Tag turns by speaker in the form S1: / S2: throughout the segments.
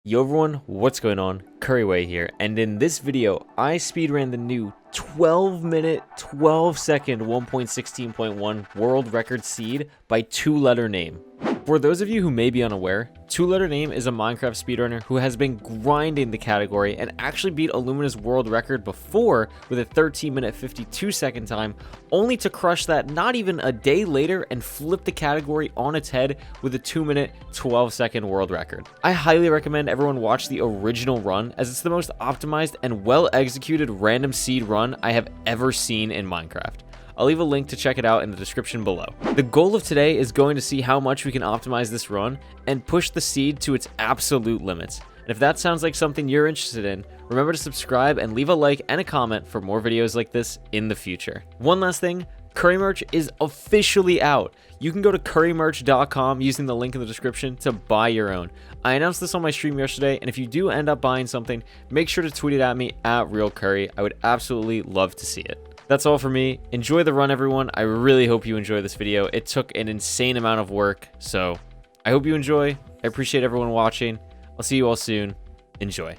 S1: Yo everyone, what's going on? Couriway here, and in this video, I speedran the new 12-minute, 12-second 1.16.1 world record seed by two-letter name. For those of you who may be unaware, two-letter name is a Minecraft speedrunner who has been grinding the category and actually beat Illumina's world record before with a 13-minute 52-second time, only to crush that not even a day later and flip the category on its head with a 2-minute 12-second world record. I highly recommend everyone watch the original run, as it's the most optimized and well-executed random seed run I have ever seen in Minecraft. I'll leave a link to check it out in the description below. The goal of today is going to see how much we can optimize this run and push the seed to its absolute limits. And if that sounds like something you're interested in, remember to subscribe and leave a like and a comment for more videos like this in the future. One last thing, Couri merch is officially out. You can go to courimerch.com using the link in the description to buy your own. I announced this on my stream yesterday, and if you do end up buying something, make sure to tweet it at me at RealCouri. I would absolutely love to see it. That's all for me. Enjoy the run, everyone. I really hope you enjoy this video. It took an insane amount of work, so I hope you enjoy. I appreciate everyone watching. I'll see you all soon. Enjoy.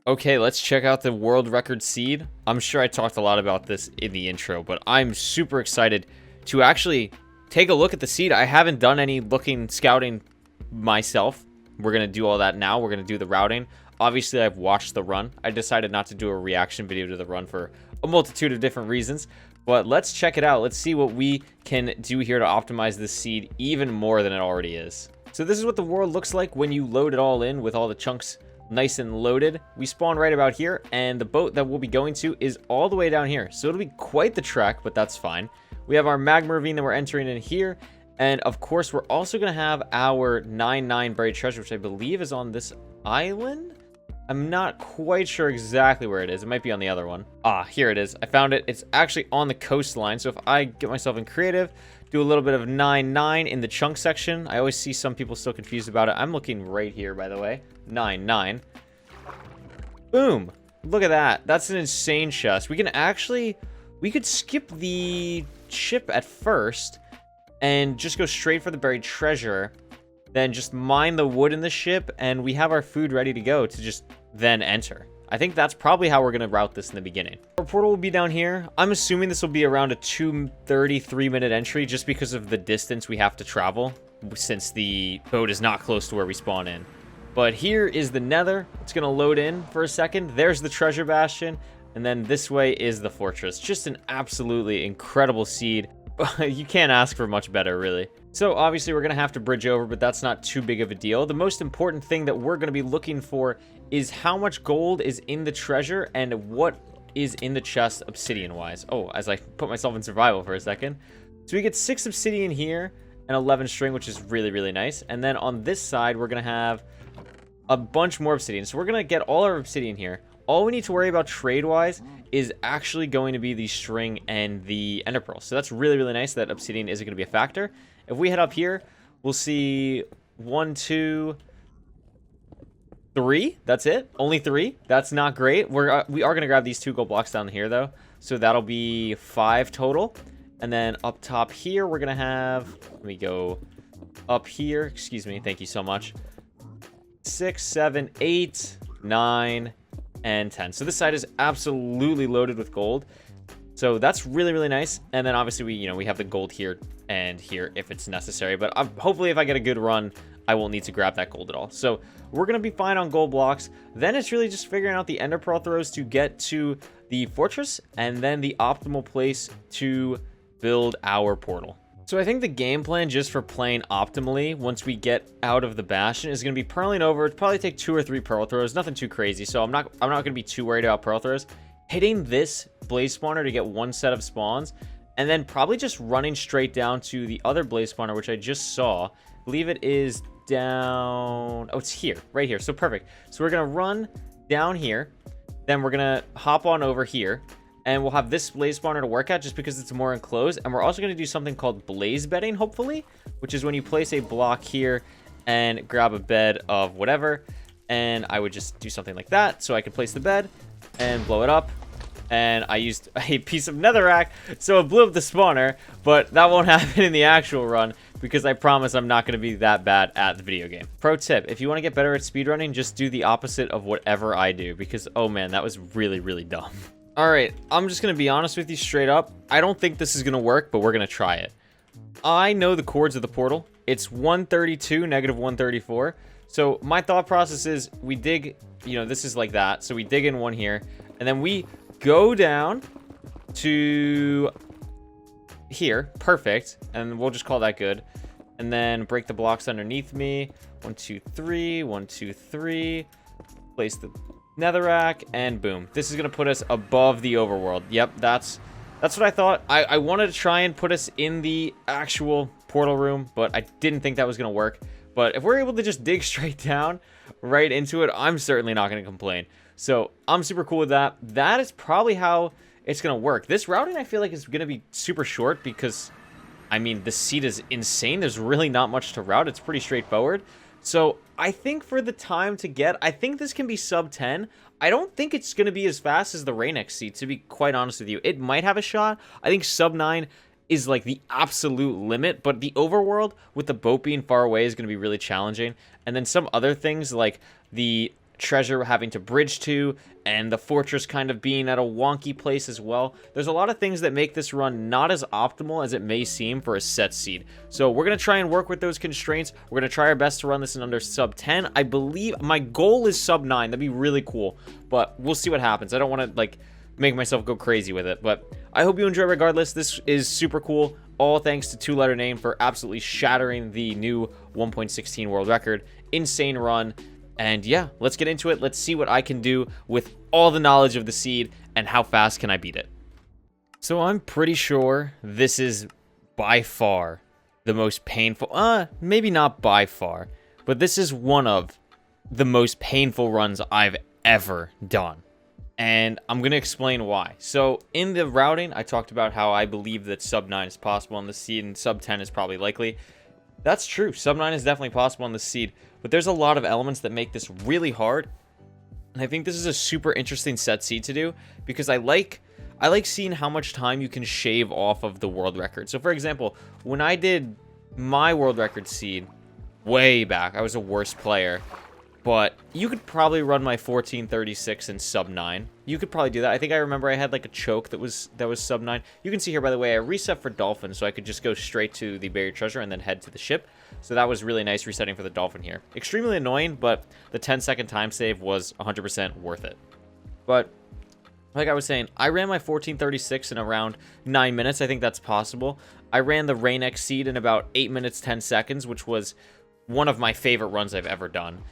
S1: Okay, let's check out the world record seed. I'm sure I talked a lot about this in the intro, but I'm super excited to actually take a look at the seed. I haven't done any scouting myself. We're going to do all that now. We're going to do the routing. Obviously, I've watched the run. I decided not to do a reaction video to the run for a multitude of different reasons, but let's check it out. Let's see what we can do here to optimize this seed even more than it already is. So this is what the world looks like when you load it all in with all the chunks nice and loaded. We spawn right about here, and the boat that we'll be going to is all the way down here, so it'll be quite the trek, but that's fine. We have our magma ravine that we're entering in here, and of course we're also going to have our 9-9 buried treasure, which I believe is on this island. I'm not quite sure exactly where it is. It might be on the other one. Ah, here it is. I found it. It's actually on the coastline. So if I get myself in creative, do a little bit of 9-9 in the chunk section. I always see some people still confused about it. I'm looking right here, by the way. 9-9. Boom. Look at that. That's an insane chest. We could skip the ship at first and just go straight for the buried treasure. Then just mine the wood in the ship, and we have our food ready to go to just then enter. I think that's probably how we're going to route this in the beginning. Our portal will be down here. I'm assuming this will be around a 2:33-minute entry just because of the distance we have to travel, since the boat is not close to where we spawn in. But here is the Nether. It's going to load in for a second. There's the treasure bastion, and then this way is the fortress. Just an absolutely incredible seed. You can't ask for much better, really. So obviously we're going to have to bridge over, but that's not too big of a deal. The most important thing that we're going to be looking for is how much gold is in the treasure and what is in the chest obsidian-wise. Oh, as I put myself in survival for a second. So we get 6 obsidian here and 11 string, which is really, really nice. And then on this side, we're going to have a bunch more obsidian. So we're going to get all our obsidian here. All we need to worry about trade-wise is actually going to be the string and the ender pearl. So that's really, really nice that obsidian isn't going to be a factor. If we head up here, we'll see 1, 2, 3. That's it. Only 3. That's not great. We are going to grab these 2 gold blocks down here, though. So that'll be 5 total. And then up top here, we're going to have... Let me go up here. Excuse me. Thank you so much. 6, 7, 8, 9... and 10. So this side is absolutely loaded with gold. So that's really, really nice. And then obviously we have the gold here and here if it's necessary. But hopefully if I get a good run, I won't need to grab that gold at all. So we're going to be fine on gold blocks. Then it's really just figuring out the ender pearl throws to get to the fortress and then the optimal place to build our portal. So I think the game plan just for playing optimally once we get out of the bastion is going to be pearling over. It'll probably take 2 or 3 pearl throws, nothing too crazy. So I'm not going to be too worried about pearl throws. Hitting this blaze spawner to get 1 set of spawns, and then probably just running straight down to the other blaze spawner, which I just saw. I believe it is down. Oh, it's here, right here. So perfect. So we're going to run down here. Then we're going to hop on over here. And we'll have this blaze spawner to work at just because it's more enclosed. And we're also going to do something called blaze bedding, hopefully, which is when you place a block here and grab a bed of whatever. And I would just do something like that. So I can place the bed and blow it up. and I used a piece of netherrack, so it blew up the spawner, but that won't happen in the actual run, because I promise I'm not going to be that bad at the video game. Pro tip, if you want to get better at speedrunning, just do the opposite of whatever I do, because, oh man, that was really, really dumb. Alright, I'm just going to be honest with you straight up. I don't think this is going to work, but we're going to try it. I know the chords of the portal. It's 132, negative 134. So my thought process is we dig, you know, this is like that. So we dig in one here, and then we go down to here. Perfect. And we'll just call that good. And then break the blocks underneath me. 1, 2, 3. 1, 2, 3. Place the netherrack, and boom. This is going to put us above the overworld. Yep, that's what I thought. I wanted to try and put us in the actual portal room, but I didn't think that was going to work. But if we're able to just dig straight down right into it, I'm certainly not going to complain. So I'm super cool with that. That is probably how it's going to work. This routing, I feel like, is going to be super short because, I mean, the seed is insane. There's really not much to route. It's pretty straightforward. So I think for the time to get, I think this can be sub 10. I don't think it's going to be as fast as the Rain-X seed, to be quite honest with you. It might have a shot. I think sub 9 is like the absolute limit, but the overworld with the boat being far away is going to be really challenging. And then some other things like the treasure having to bridge to, and the fortress kind of being at a wonky place as well. There's a lot of things that make this run not as optimal as it may seem for a set seed. So we're going to try and work with those constraints. We're going to try our best to run this in under sub 10. I believe my goal is sub 9. That'd be really cool, but we'll see what happens. I don't want to like make myself go crazy with it, but I hope you enjoy regardless. This is super cool. All thanks to Two Letter Name for absolutely shattering the new 1.16 world record. Insane run. And yeah, let's get into it. Let's see what I can do with all the knowledge of the seed and how fast can I beat it. So I'm pretty sure this is by far the most painful, maybe not by far, but this is one of the most painful runs I've ever done. And I'm going to explain why. So in the routing, I talked about how I believe that sub 9 is possible on the seed and sub 10 is probably likely. That's true. Sub 9 is definitely possible on the seed, but there's a lot of elements that make this really hard. And I think this is a super interesting set seed to do because I like seeing how much time you can shave off of the world record. So for example, when I did my world record seed way back, I was a worse player, but you could probably run my 1436 in sub 9. You could probably do that. I think I remember I had like a choke that was sub 9. You can see here, by the way, I reset for dolphin, so I could just go straight to the buried treasure and then head to the ship. So that was really nice resetting for the dolphin here. Extremely annoying, but the 10-second time save was 100% worth it. But like I was saying, I ran my 1436 in around 9 minutes. I think that's possible. I ran the Rain-X seed in about 8 minutes, 10 seconds, which was one of my favorite runs I've ever done.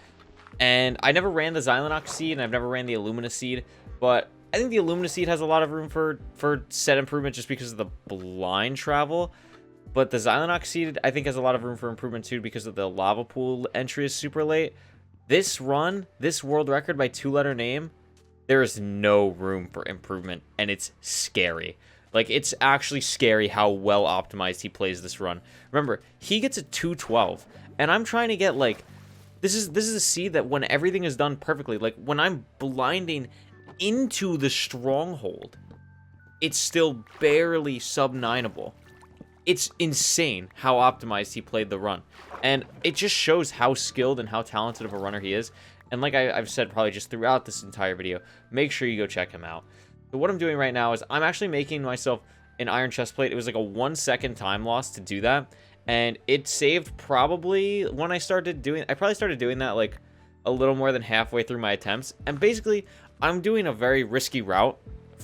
S1: And I never ran the Xylinox seed, and I've never ran the Illumina seed, but I think the Illumina seed has a lot of room for set improvement just because of the blind travel. But the Xylinox seed, I think, has a lot of room for improvement too because of the lava pool entry is super late. This run, this world record by Two Letter Name, there is no room for improvement, and it's scary. Like, it's actually scary how well optimized he plays this run. Remember, he gets a 212, and I'm trying to get, like, this is a seed that when everything is done perfectly, like when I'm blinding into the Stronghold, it's still barely sub-9able. It's insane how optimized he played the run. And it just shows how skilled and how talented of a runner he is. And like I've said probably just throughout this entire video, make sure you go check him out. So what I'm doing right now is I'm actually making myself an iron chest plate. It was like a 1-second time loss to do that. And it saved probably when I probably started doing that like a little more than halfway through my attempts. And basically, I'm doing a very risky route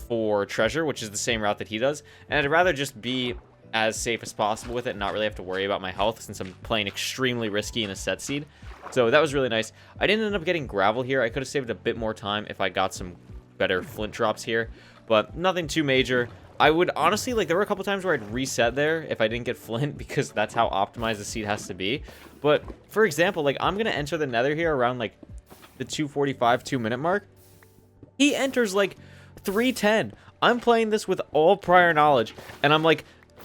S1: for treasure, which is the same route that he does. And I'd rather just be as safe as possible with it and not really have to worry about my health since I'm playing extremely risky in a set seed. So that was really nice. I didn't end up getting gravel here. I could have saved a bit more time if I got some better flint drops here, but nothing too major. I would honestly, like, there were a couple times where I'd reset there if I didn't get flint because that's how optimized the seed has to be. But, for example, like, I'm going to enter the nether here around, like, the 2:45, 2-minute mark. He enters, like, 3:10. I'm playing this with all prior knowledge, and I'm, like,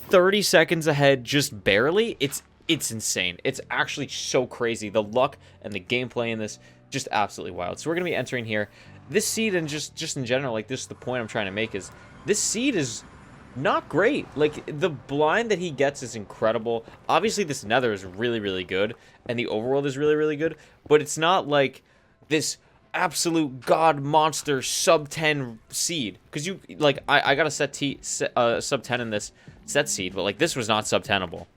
S1: 30 seconds ahead just barely. It's insane. It's actually so crazy. The luck and the gameplay in this just absolutely wild. So we're going to be entering here. This seed, and just in general, like, this is the point I'm trying to make, is this seed is not great. Like, the blind that he gets is incredible. Obviously, this Nether is really, really good, and the overworld is really, really good, but it's not like this absolute god monster sub 10 seed, because you, like, I got a sub 10 in this set seed, but, like, this was not sub 10able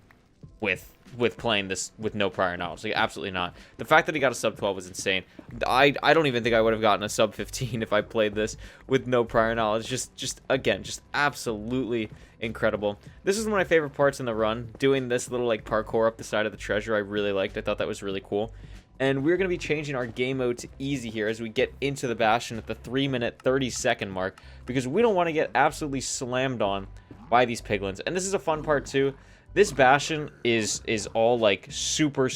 S1: with playing this with no prior knowledge. Like, absolutely not. The fact that he got a sub 12 was insane. I don't even think I would have gotten a sub 15 if I played this with no prior knowledge. Just again, just absolutely incredible. This is one of my favorite parts in the run, doing this little, like, parkour up the side of the treasure. I really liked. I thought that was really cool. And we're going to be changing our game mode to easy here as we get into the bastion at the 3-minute 30-second mark, because we don't want to get absolutely slammed on by these piglins. And this is a fun part too. This bastion is all, like, super,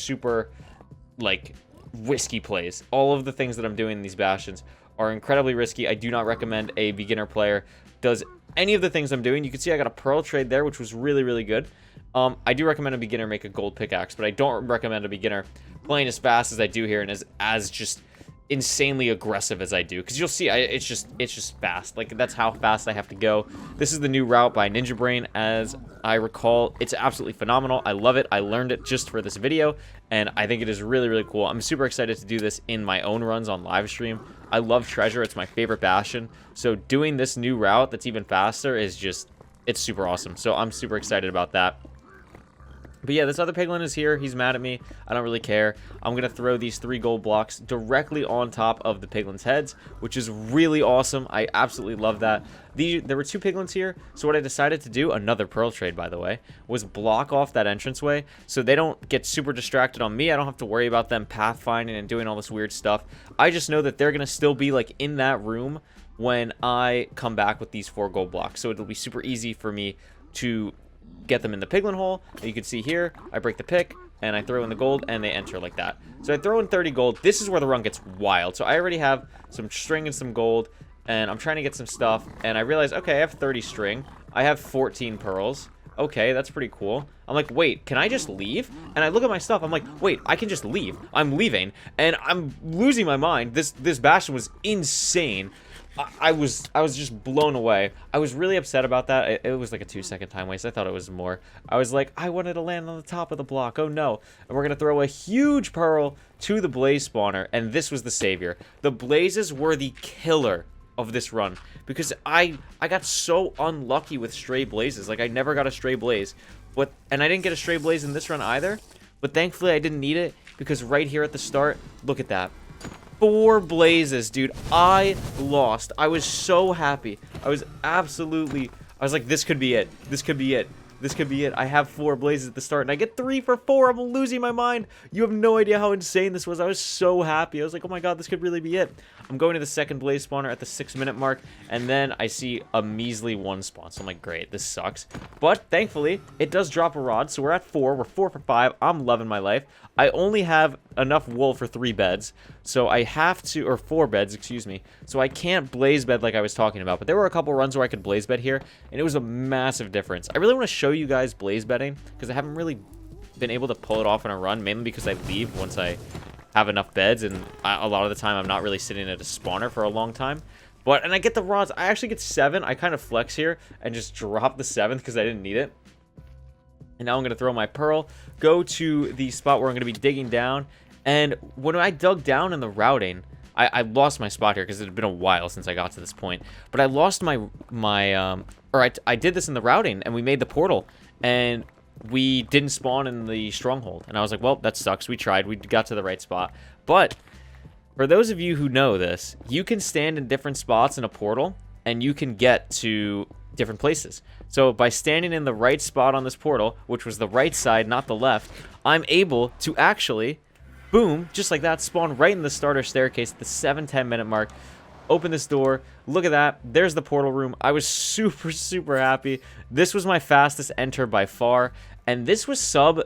S1: like, risky plays. All of the things that I'm doing in these bastions are incredibly risky. I do not recommend a beginner player does any of the things I'm doing. You can see I got a pearl trade there, which was really, really good. I do recommend a beginner make a gold pickaxe, but I don't recommend a beginner playing as fast as I do here and as just insanely aggressive as I do, because you'll see it's just fast. Like, that's how fast I have to go. This is the new route by Ninja Brain, as I recall. It's absolutely phenomenal. I love it. I learned it just for this video, and I think it is really, really cool. I'm super excited to do this in my own runs on live stream. I love treasure. It's my favorite bastion, so doing this new route that's even faster is just, it's super awesome. So I'm super excited about that. But yeah, this other piglin is here. He's mad at me. I don't really care. I'm going to throw these 3 gold blocks directly on top of the piglin's heads, which is really awesome. I absolutely love that. There were 2 piglins here, so what I decided to do, another pearl trade, by the way, was block off that entranceway so they don't get super distracted on me. I don't have to worry about them pathfinding and doing all this weird stuff. I just know that they're going to still be, like, in that room when I come back with these 4 gold blocks. So it'll be super easy for me to get them in the piglin hole. You can see here, I break the pick and I throw in the gold and they enter like that. So I throw in 30 gold. This is where the run gets wild. So I already have some string and some gold, and I'm trying to get some stuff, and I realize, okay, I have 30 string. I have 14 pearls. Okay, that's pretty cool. I'm like, wait, can I just leave? And I look at my stuff. I'm like, wait, I can just leave. I'm leaving, and I'm losing my mind. This bastion was insane. I was just blown away. I was really upset about that. It was like a 2-second time waste. I thought it was more. I was like, I wanted to land on the top of the block. Oh no. And we're going to throw a huge pearl to the blaze spawner, and this was the savior. The blazes were the killer of this run, because I got so unlucky with stray blazes. Like, I never got a stray blaze. And I didn't get a stray blaze in this run either, but thankfully I didn't need it, because right here at the start, look at that. 4 blazes, dude. I lost. I was so happy. I was like, this could be it. This could be it. This could be it. I have 4 blazes at the start, and I get 3 for 4. I'm losing my mind. You have no idea how insane this was. I was so happy. I was like, oh my god, this could really be it. I'm going to the second blaze spawner at the 6-minute mark, and then I see a measly 1 spawn. So I'm like, great, this sucks. But thankfully, it does drop a rod, so we're at 4. We're 4 for 5. I'm loving my life. I only have enough wool for 3 beds, so I have to, or 4 beds, excuse me. So I can't blaze bed like I was talking about, but there were a couple runs where I could blaze bed here, and it was a massive difference. I really want to show you guys blaze bedding, because I haven't really been able to pull it off in a run, mainly because I leave once I have enough beds, and a lot of the time I'm not really sitting at a spawner for a long time. And I get the rods. I actually get 7. I kind of flex here and just drop the 7th because I didn't need it. And now I'm going to throw my pearl, go to the spot where I'm going to be digging down. And when I dug down in the routing, I lost my spot here because it had been a while since I got to this point. But I lost I did this in the routing, and we made the portal, and we didn't spawn in the stronghold. And I was like, well, that sucks. We tried. We got to the right spot. But for those of you who know this, you can stand in different spots in a portal, and you can get to different places. So by standing in the right spot on this portal, which was the right side, not the left, I'm able to actually, boom, just like that, spawn right in the starter staircase at the 7-10 minute mark. Open this door. Look at that. There's the portal room. I was super happy. This was my fastest enter by far, and this was sub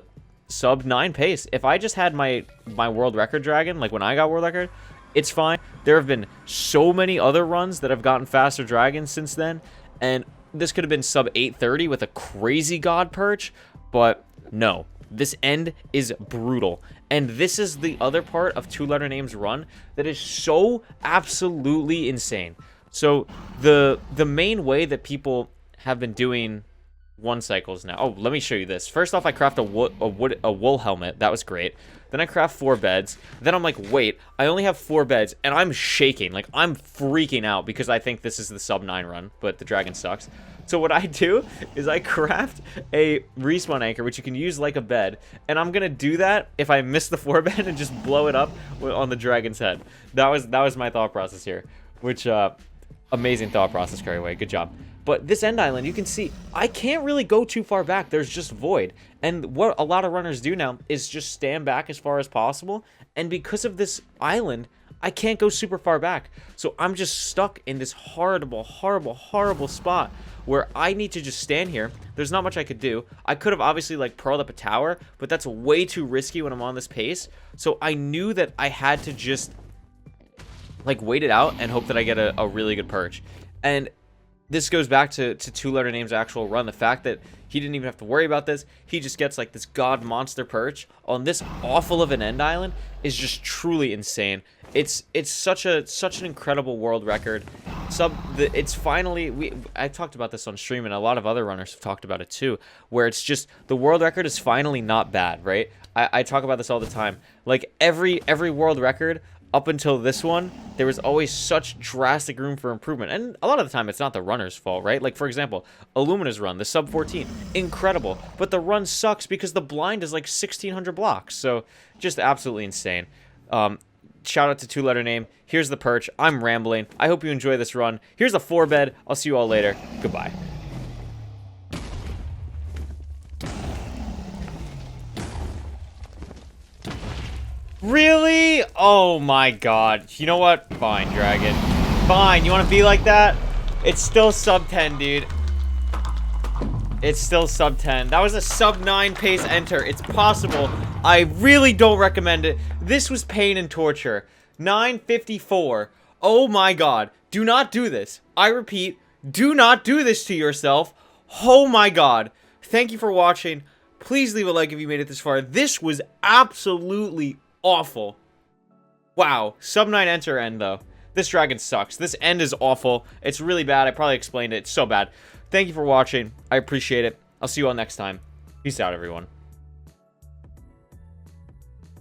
S1: 9 pace. If I just had my world record dragon, like when I got world record, it's fine. There have been so many other runs that have gotten faster dragons since then, and this could have been sub 830 with a crazy god perch, but no. This end is brutal. And this is the other part of Two Letter Name's run that is so absolutely insane. So the main way that people have been doing one cycles now. Oh, let me show you this. First off, I craft a wool helmet. That was great. Then I craft 4 beds. Then I'm like, wait, I only have 4 beds, and I'm shaking. Like, I'm freaking out because I think this is the sub 9 run, but the dragon sucks. So what I do is I craft a respawn anchor, which you can use like a bed, and I'm gonna do that if I miss the 4 bed and just blow it up on the dragon's head. That was my thought process here, which amazing thought process, Couriway. Good job. But this end island, you can see, I can't really go too far back. There's just void. And what a lot of runners do now is just stand back as far as possible. And because of this island, I can't go super far back. So I'm just stuck in this horrible, horrible, horrible spot where I need to just stand here. There's not much I could do. I could have obviously like pearled up a tower, but that's way too risky when I'm on this pace. So I knew that I had to just like wait it out and hope that I get a really good perch. And this goes back to Two Letter Name's actual run. The fact that he didn't even have to worry about this. He just gets like this god monster perch on this awful of an end island is just truly insane. It's such an incredible world record. It's finally, I talked about this on stream, and a lot of other runners have talked about it too, where it's just the world record is finally not bad, right? I talk about this all the time. Like every world record up until this one, there was always such drastic room for improvement. And a lot of the time, it's not the runner's fault, right? Like, for example, Illumina's run, the sub 14, incredible. But the run sucks because the blind is like 1,600 blocks. So, just absolutely insane. Shout out to Two Letter Name. Here's the perch. I'm rambling. I hope you enjoy this run. Here's a 4 bed. I'll see you all later. Goodbye. Really? Oh my god. You know what? Fine, Dragon. Fine. You want to be like that? It's still sub 10, dude. It's still sub 10. That was a sub 9 pace enter. It's possible. I really don't recommend it. This was pain and torture. 9:54. Oh my god. Do not do this. I repeat, do not do this to yourself. Oh my god. Thank you for watching. Please leave a like if you made it this far. This was absolutely awful. Wow. Sub 9 enter end, though. This dragon sucks. This end is awful. It's really bad. I probably explained it. It's so bad. Thank you for watching. I appreciate it. I'll see you all next time. Peace out, everyone.